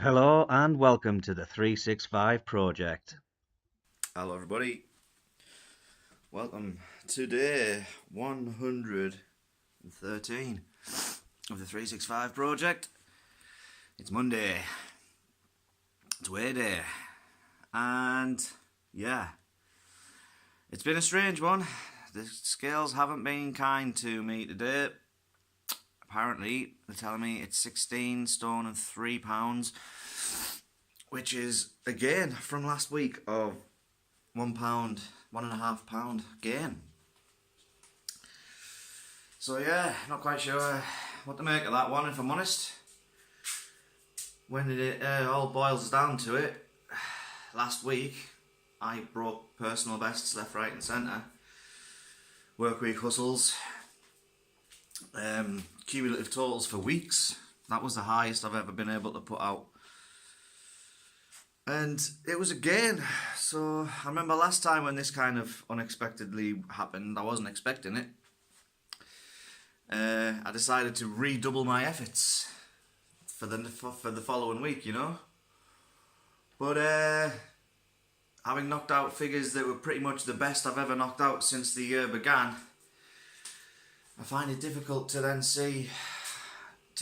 Hello and welcome to the 365 project. Hello everybody, welcome to day 113 of the 365 project. It's Monday, it's Way Day, and yeah, it's been a strange one. The scales haven't been kind to me today. Apparently they're telling me it's 16 stone and 3 pounds, which is again from last week of £1, £1.5 gain. So yeah, not quite sure what to make of that one, if I'm honest. When it all boils down to it, last week I broke personal bests left, right and centre. Workweek hustles, cumulative totals for weeks. That was the highest I've ever been able to put out. And it was a gain. So I remember last time when this kind of unexpectedly happened, I wasn't expecting it. I decided to redouble my efforts for the following week, you know. But having knocked out figures that were pretty much the best I've ever knocked out since the year began, I find it difficult to then to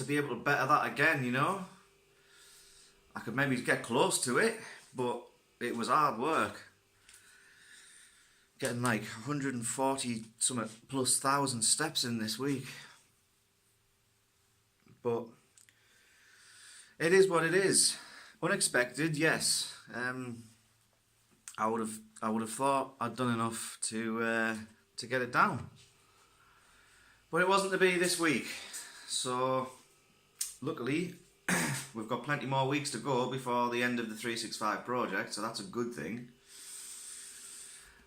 be able to better that again, you know. I could maybe get close to it, but it was hard work. Getting like 140 something plus thousand steps in this week. But it is what it is. Unexpected, yes. I would have thought I'd done enough to get it down. But it wasn't to be this week. So luckily we've got plenty more weeks to go before the end of the 365 project, so that's a good thing.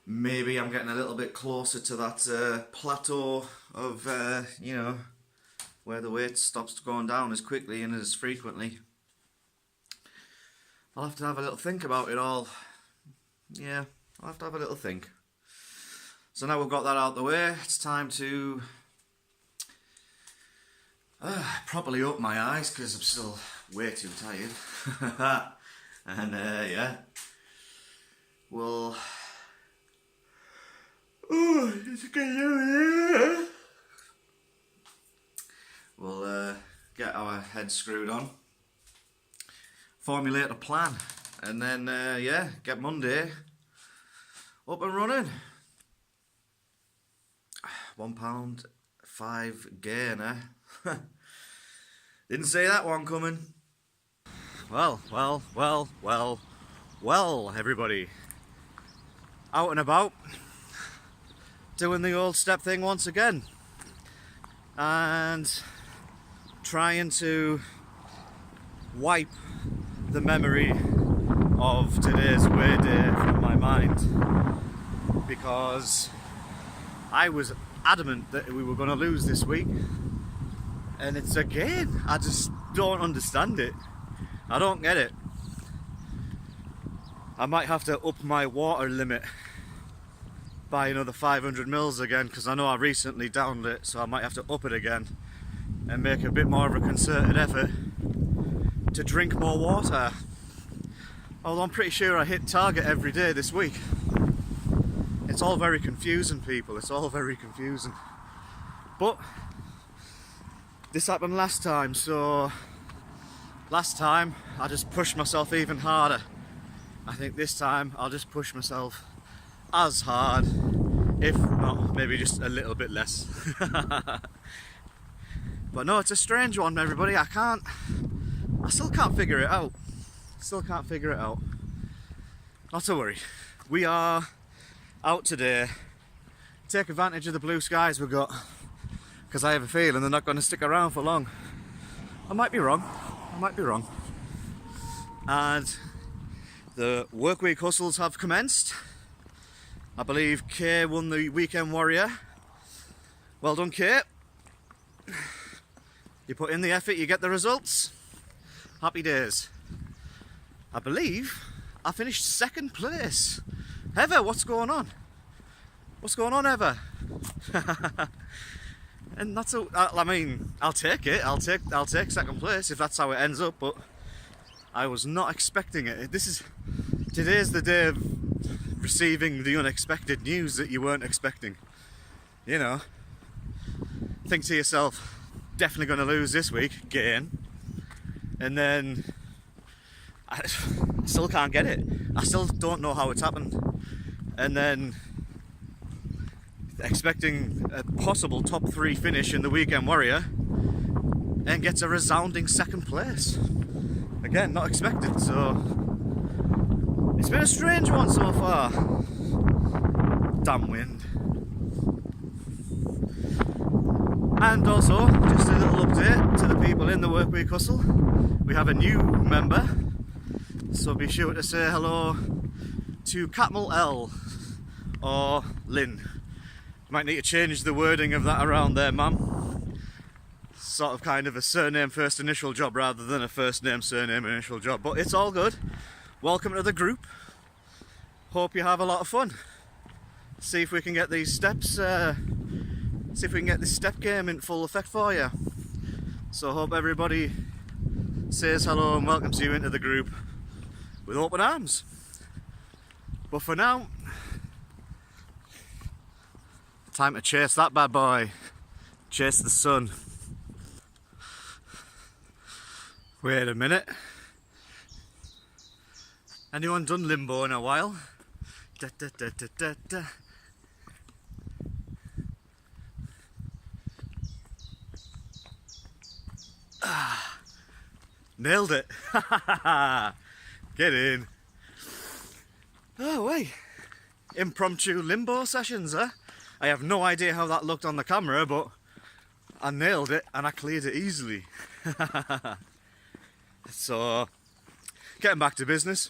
Maybe I'm getting a little bit closer to that plateau of, you know, where the weight stops going down as quickly and as frequently. I'll have to have a little think about it all. Yeah, I'll have to have a little think. So now we've got that out of the way, it's time to properly open my eyes because I'm still way too tired. And yeah, we'll get our heads screwed on, formulate a plan, and then yeah, get Monday up and running. £1.5 gain, eh? Didn't see that one coming. Well, everybody. Out and about, doing the old step thing once again. And trying to wipe the memory of today's Way Day from my mind. Because I was adamant that we were going to lose this week. And it's again, I just don't understand it. I don't get it. I might have to up my water limit by another 500 mils again, because I know I recently downed it, so I might have to up it again and make a bit more of a concerted effort to drink more water. Although I'm pretty sure I hit target every day this week. It's all very confusing, people, it's all very confusing. But this happened last time, so last time I just pushed myself even harder. I think this time I'll just push myself as hard, if not maybe just a little bit less. But no, it's a strange one, everybody. I still can't figure it out. Not to worry. We are out today. Take advantage of the blue skies we've got, because I have a feeling they're not going to stick around for long. I might be wrong. And the workweek hustles have commenced. I believe Kay won the Weekend Warrior. Well done, Kay. You put in the effort, you get the results. Happy days. I believe I finished second place. Heather, what's going on? What's going on, Heather? And that's I mean, I'll take it. I'll take second place if that's how it ends up. But I was not expecting it. Today's the day of receiving the unexpected news that you weren't expecting. You know, think to yourself, definitely going to lose this week, gain, and then I still can't get it. I still don't know how it's happened. And then expecting a possible top 3 finish in the Weekend Warrior and gets a resounding second place. Again, not expected, so it's been a strange one so far. Damn wind. And also, just a little update to the people in the Workweek Hustle. We have a new member, so be sure to say hello to Catmull L or Lynn. Might need to change the wording of that around there, ma'am. Sort of kind of a surname first initial job rather than a first name surname initial job, but it's all good. Welcome to the group. Hope you have a lot of fun. See if we can get these steps, see if we can get this step game in full effect for you. So hope everybody says hello and welcomes you into the group with open arms. But for now, time to chase that bad boy. Chase the sun. Wait a minute. Anyone done limbo in a while? Da, da, da, da, da, da. Nailed it. Get in. Oh wait. Impromptu limbo sessions, huh? I have no idea how that looked on the camera, but I nailed it and I cleared it easily. So, getting back to business.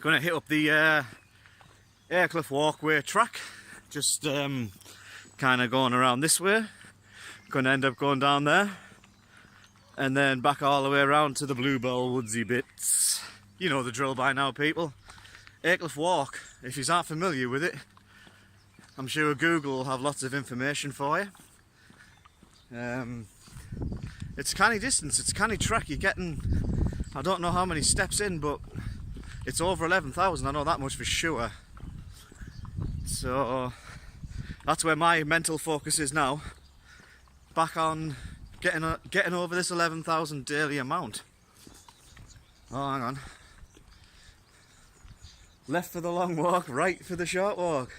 Gonna hit up the Aircliff Walkway track. Just kind of going around this way. Gonna end up going down there. And then back all the way around to the Bluebell woodsy bits. You know the drill by now, people. Aircliff Walk, if you aren't familiar with it, I'm sure Google will have lots of information for you. It's canny distance, it's canny track. You're getting, I don't know how many steps in, but it's over 11,000, I know that much for sure. So that's where my mental focus is now. Back on getting over this 11,000 daily amount. Oh, hang on. Left for the long walk, right for the short walk.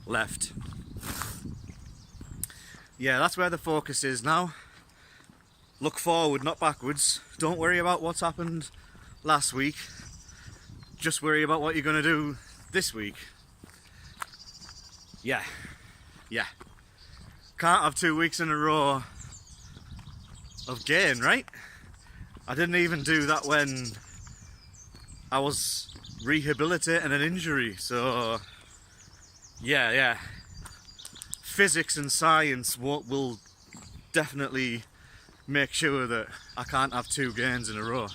Left. Yeah, that's where the focus is now. Look forward, not backwards. Don't worry about what's happened last week. Just worry about what you're going to do this week. Yeah. Can't have 2 weeks in a row of gain, right? I didn't even do that when I was rehabilitating an injury, so yeah. Physics and science will definitely make sure that I can't have 2 gains in a row.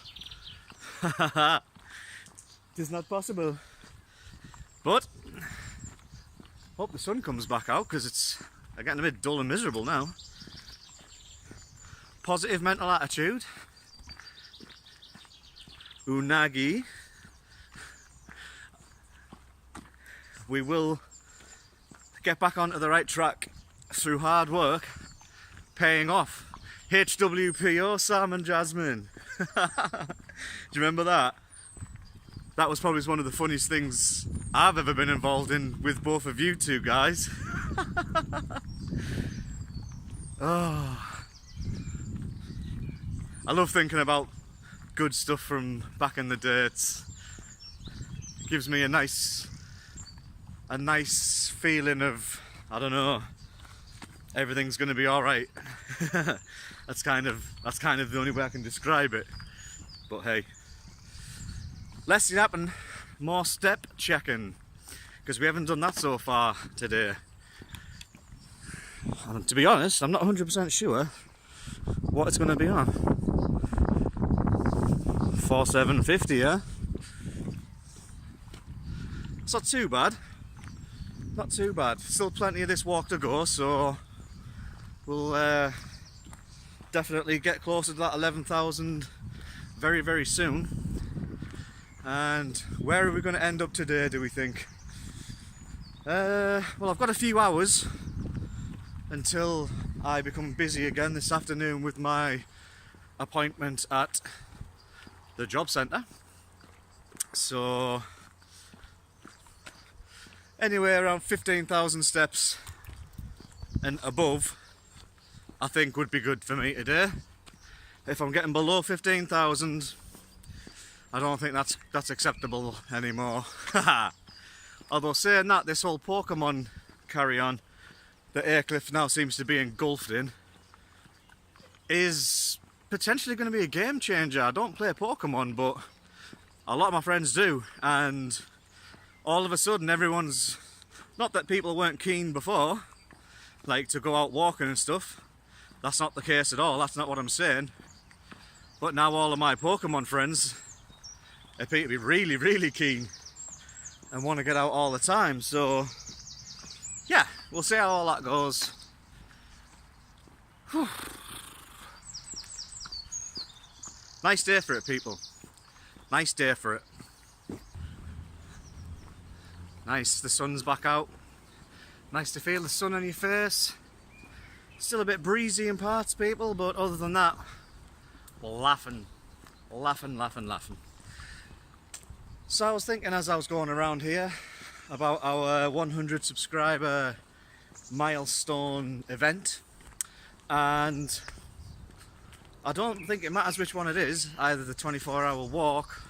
It's not possible. But hope the sun comes back out, because it's getting a bit dull and miserable now. Positive mental attitude. Unagi. We will get back onto the right track through hard work, paying off. HWPO, Sam and Jasmine. Do you remember that? That was probably one of the funniest things I've ever been involved in with both of you two guys. Oh, I love thinking about good stuff from back in the day. It gives me a nice feeling of, I don't know, everything's going to be all right. That's kind of the only way I can describe it. But hey, less happen, more step checking, because we haven't done that so far today. And to be honest, I'm not 100% sure what it's going to be on. 4750, yeah? It's not too bad. Not too bad. Still plenty of this walk to go, so we'll definitely get closer to that 11,000 very, very soon. And where are we going to end up today, do we think? Well, I've got a few hours until I become busy again this afternoon with my appointment at the job centre. So anywhere around 15,000 steps and above I think would be good for me today. If I'm getting below 15,000, I don't think that's acceptable anymore. Although saying that, this whole Pokemon carry-on that Aycliffe now seems to be engulfed in is potentially going to be a game changer. I don't play Pokemon, but a lot of my friends do, and all of a sudden everyone's, not that people weren't keen before, like to go out walking and stuff. That's not the case at all, that's not what I'm saying. But now all of my Pokemon friends appear to be really, really keen and want to get out all the time. So yeah, we'll see how all that goes. Whew. Nice day for it, people. Nice day for it. Nice, the sun's back out. Nice to feel the sun on your face. Still a bit breezy in parts, people, but other than that, laughing. So I was thinking as I was going around here about our 100 subscriber milestone event, and I don't think it matters which one it is, either the 24-hour walk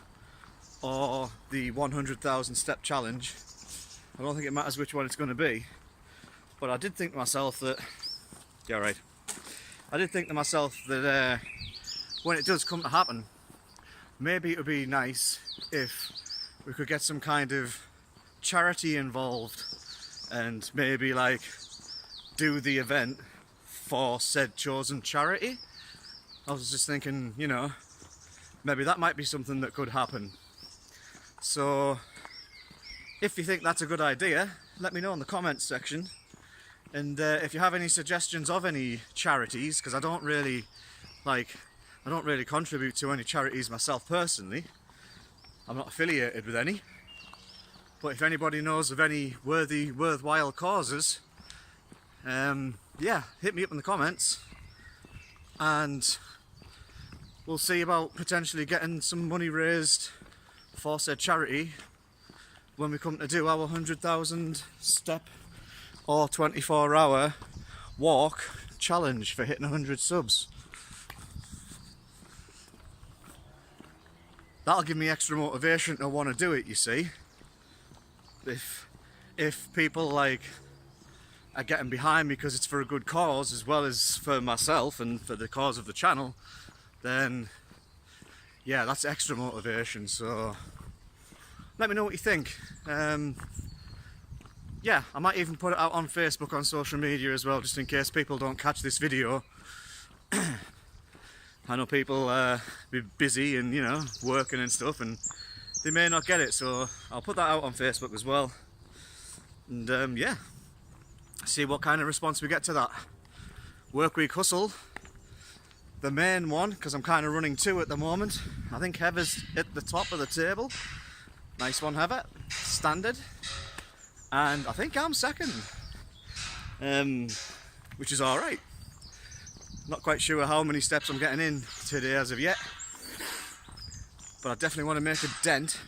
or the 100,000 step challenge. I don't think it matters which one it's going to be, but I did think to myself that, yeah, right, I did think to myself that when it does come to happen, maybe it would be nice if we could get some kind of charity involved and maybe like do the event for said chosen charity. I was just thinking, you know, maybe that might be something that could happen. So if you think that's a good idea, let me know in the comments section. And if you have any suggestions of any charities, because I don't really contribute to any charities myself personally. I'm not affiliated with any. But if anybody knows of any worthwhile causes, yeah, hit me up in the comments, and we'll see about potentially getting some money raised for said charity when we come to do our 100,000 step or 24-hour walk challenge for hitting 100 subs. That'll give me extra motivation to want to do it, you see. If people like are getting behind me because it's for a good cause as well as for myself and for the cause of the channel, then yeah, that's extra motivation. So let me know what you think. Yeah, I might even put it out on Facebook, on social media as well, just in case people don't catch this video. I know people be busy and, you know, working and stuff, and they may not get it, so I'll put that out on Facebook as well. And yeah, see what kind of response we get to that. Workweek hustle, the main one, because I'm kind of running two at the moment. I think Heather's at the top of the table. Nice one, Heather. Standard. And I think I'm second, which is alright. Not quite sure how many steps I'm getting in today as of yet, but I definitely want to make a dent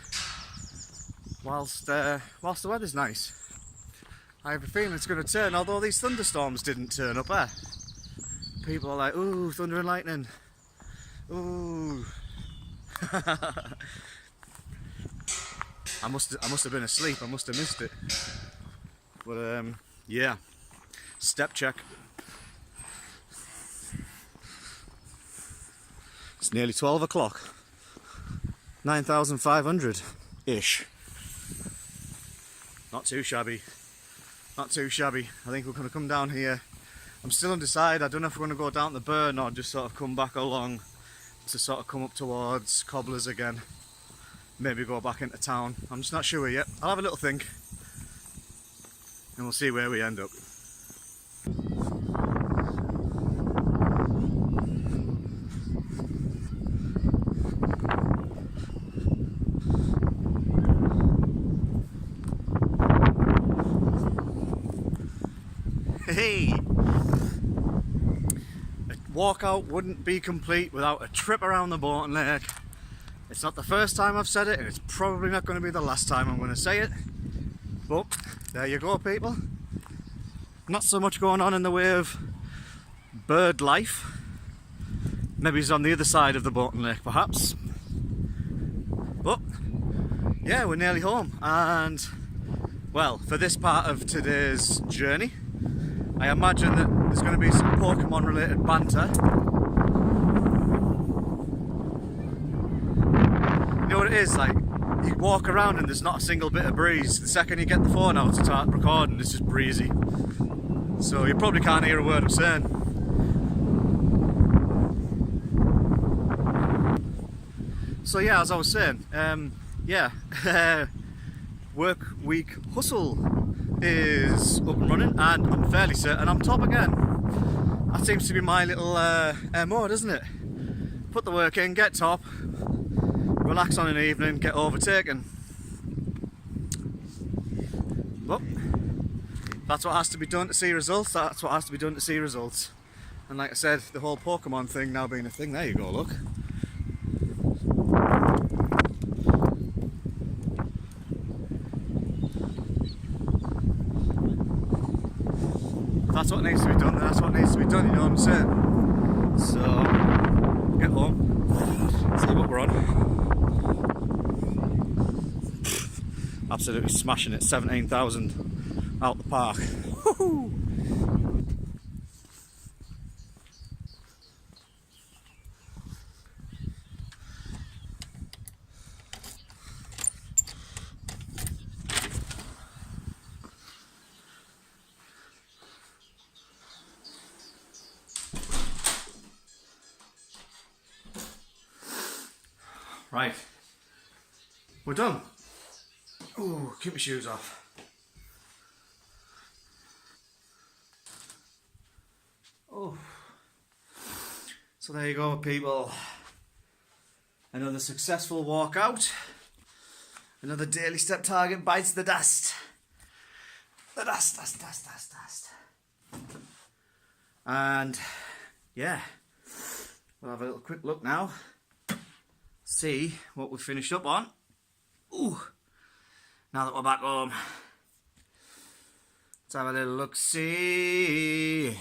whilst the weather's nice. I have a feeling it's going to turn, although these thunderstorms didn't turn up, eh? People are like, ooh, thunder and lightning, ooh. I must have been asleep, I must have missed it. But yeah, step check. It's nearly 12 o'clock. 9,500-ish. Not too shabby. Not too shabby. I think we're going to come down here. I'm still undecided. I don't know if we're going to go down the burn or just sort of come back along to sort of come up towards Cobblers again. Maybe go back into town. I'm just not sure yet. I'll have a little think and we'll see where we end up. walkout wouldn't be complete without a trip around the Bourton Lake. It's not the first time I've said it, and it's probably not going to be the last time I'm going to say it. But there you go, people. Not so much going on in the way of bird life. Maybe it's on the other side of the Bourton Lake, perhaps. But yeah, we're nearly home, and well, for this part of today's journey, I imagine that there's going to be some Pokemon related banter. You know what it is, like, you walk around and there's not a single bit of breeze. The second you get the phone out to start recording, it's just breezy. So you probably can't hear a word I'm saying. So yeah, as I was saying, work week hustle is up and running, and I'm fairly certain I'm top again. That seems to be my little MO, doesn't it? Put the work in, get top, relax on an evening, get overtaken. But that's what has to be done to see results. That's what has to be done to see results. And like I said, the whole Pokemon thing now being a thing, there you go, look. That's what needs to be done, that's what needs to be done, you know what I'm saying? So, get home, see what we're on. Absolutely smashing it, 17,000 out the park. Woohoo! Right, we're done. Ooh, keep my shoes off. Oh, so there you go, people. Another successful walkout. Another daily step target bites the dust. The dust. And yeah, we'll have a little quick look now. See what we've finished up on. Ooh, now that we're back home, let's have a little look. See,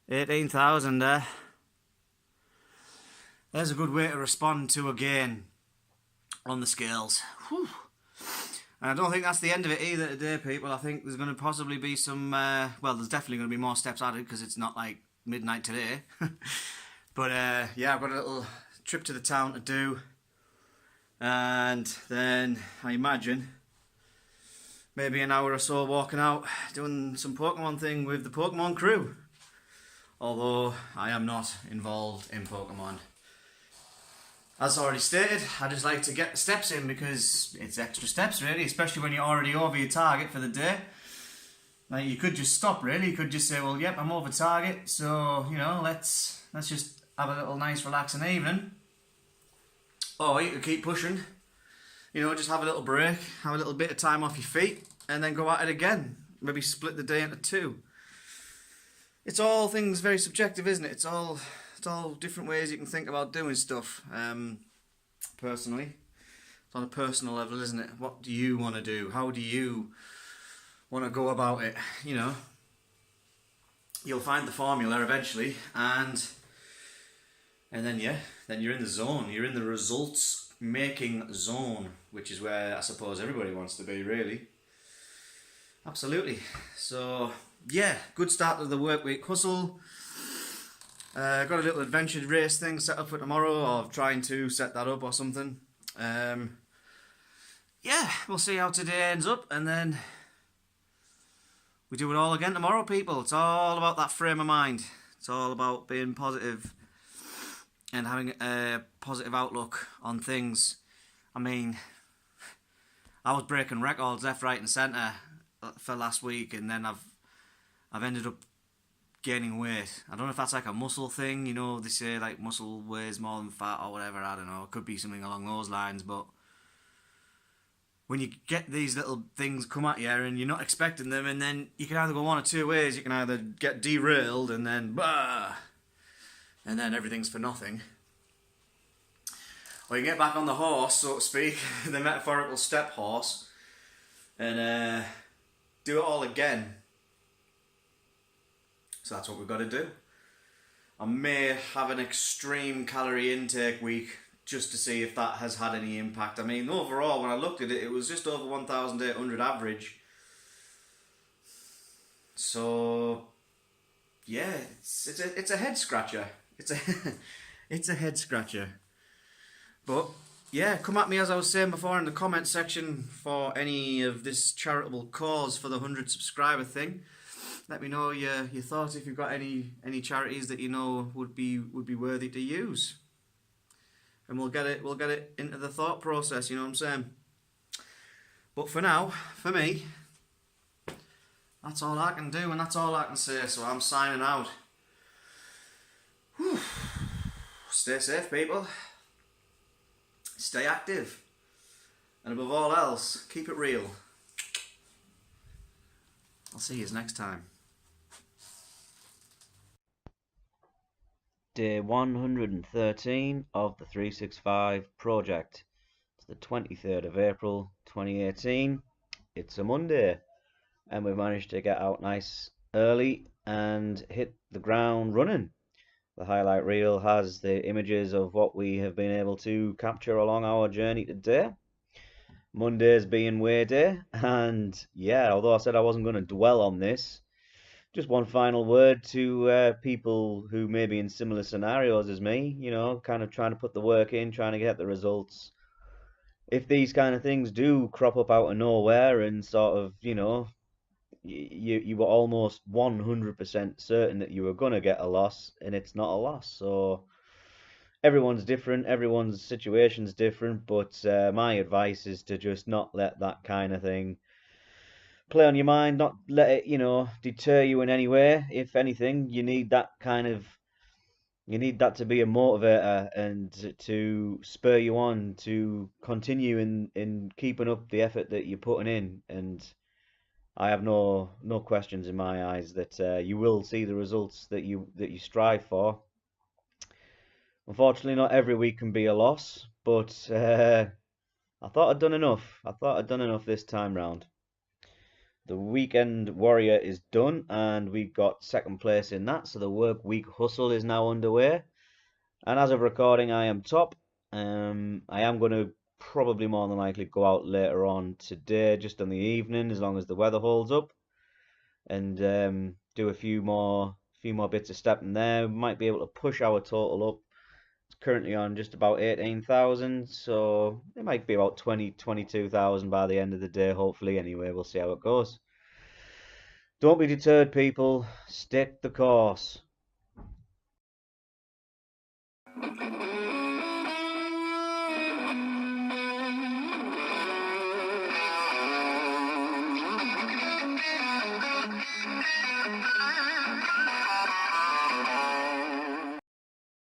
18,000 there. There's a good way to respond to a gain on the scales. Whew. And I don't think that's the end of it either today, people. I think there's going to possibly be some, well, there's definitely going to be more steps added because it's not like midnight today. But yeah, I've got a little trip to the town to do, and then I imagine maybe an hour or so walking out, doing some Pokemon thing with the Pokemon crew. Although I am not involved in Pokemon. As already stated, I just like to get the steps in because it's extra steps really, especially when you're already over your target for the day. Like, you could just stop really, you could just say, well, yep, I'm over target, so, you know, let's just have a little nice relaxing evening. Or you could keep pushing, you know, just have a little break, have a little bit of time off your feet, and then go at it again. Maybe split the day into two. It's all things very subjective, isn't it? It's all different ways you can think about doing stuff. Personally, it's on a personal level, isn't it? What do you want to do? How do you want to go about it? You know, you'll find the formula eventually, and then yeah, then you're in the zone. You're in the results making zone, which is where I suppose everybody wants to be, really. Absolutely. So yeah, good start to the work week hustle. Got a little adventure race thing set up for tomorrow, or trying to set that up or something. Yeah, we'll see how today ends up, and then we do it all again tomorrow, people. It's all about that frame of mind. It's all about being positive and having a positive outlook on things. I mean, I was breaking records left, right and centre for last week, and then I've ended up gaining weight. I don't know if that's like a muscle thing, you know, they say like muscle weighs more than fat or whatever, I don't know, it could be something along those lines, but when you get these little things come at you and you're not expecting them, and then you can either go one or two ways. You can either get derailed and then bah, and then everything's for nothing, or you get back on the horse, so to speak, the metaphorical step horse, and do it all again. So that's what we've got to do. I may have an extreme calorie intake week just to see if that has had any impact. I mean, overall, when I looked at it, it was just over 1,800 average. So, yeah, it's a head scratcher. It's a it's a head scratcher. But yeah, come at me, as I was saying before, in the comment section for any of this charitable cause for the 100 subscriber thing. Let me know your thoughts, if you've got any charities that you know would be worthy to use, and we'll get it into the thought process. You know what I'm saying? But for now, for me, that's all I can do, and that's all I can say. So I'm signing out. Whew. Stay safe, people. Stay active, and above all else, keep it real. I'll see you next time. Day 113 of the 365 project. It's the 23rd of April 2018. It's a Monday, and we've managed to get out nice early and hit the ground running. The highlight reel has the images of what we have been able to capture along our journey today. Monday's being Way Day, and yeah, although I said I wasn't going to dwell on this, just one final word to people who may be in similar scenarios as me, you know, kind of trying to put the work in, trying to get the results. If these kind of things do crop up out of nowhere and sort of, you know, you were almost 100% certain that you were going to get a loss, and it's not a loss. So everyone's different, everyone's situation's different, but my advice is to just not let that kind of thing play on your mind, not let it, you know, deter you in any way. If anything, you need that to be a motivator and to spur you on to continue in keeping up the effort that you're putting in. And I have no questions in my eyes that you will see the results that you strive for. Unfortunately, not every week can be a loss, but I thought I'd done enough. I thought I'd done enough this time round. The weekend warrior is done, and we got second place in that, so the work week hustle is now underway. And as of recording, I am top. I am going to probably more than likely go out later on today, just in the evening, as long as the weather holds up, and do a few more bits of stepping there. Might be able to push our total up. It's currently on just about 18,000, so it might be about 22,000 by the end of the day, hopefully. Anyway, we'll see how it goes. Don't be deterred, people. Stick the course.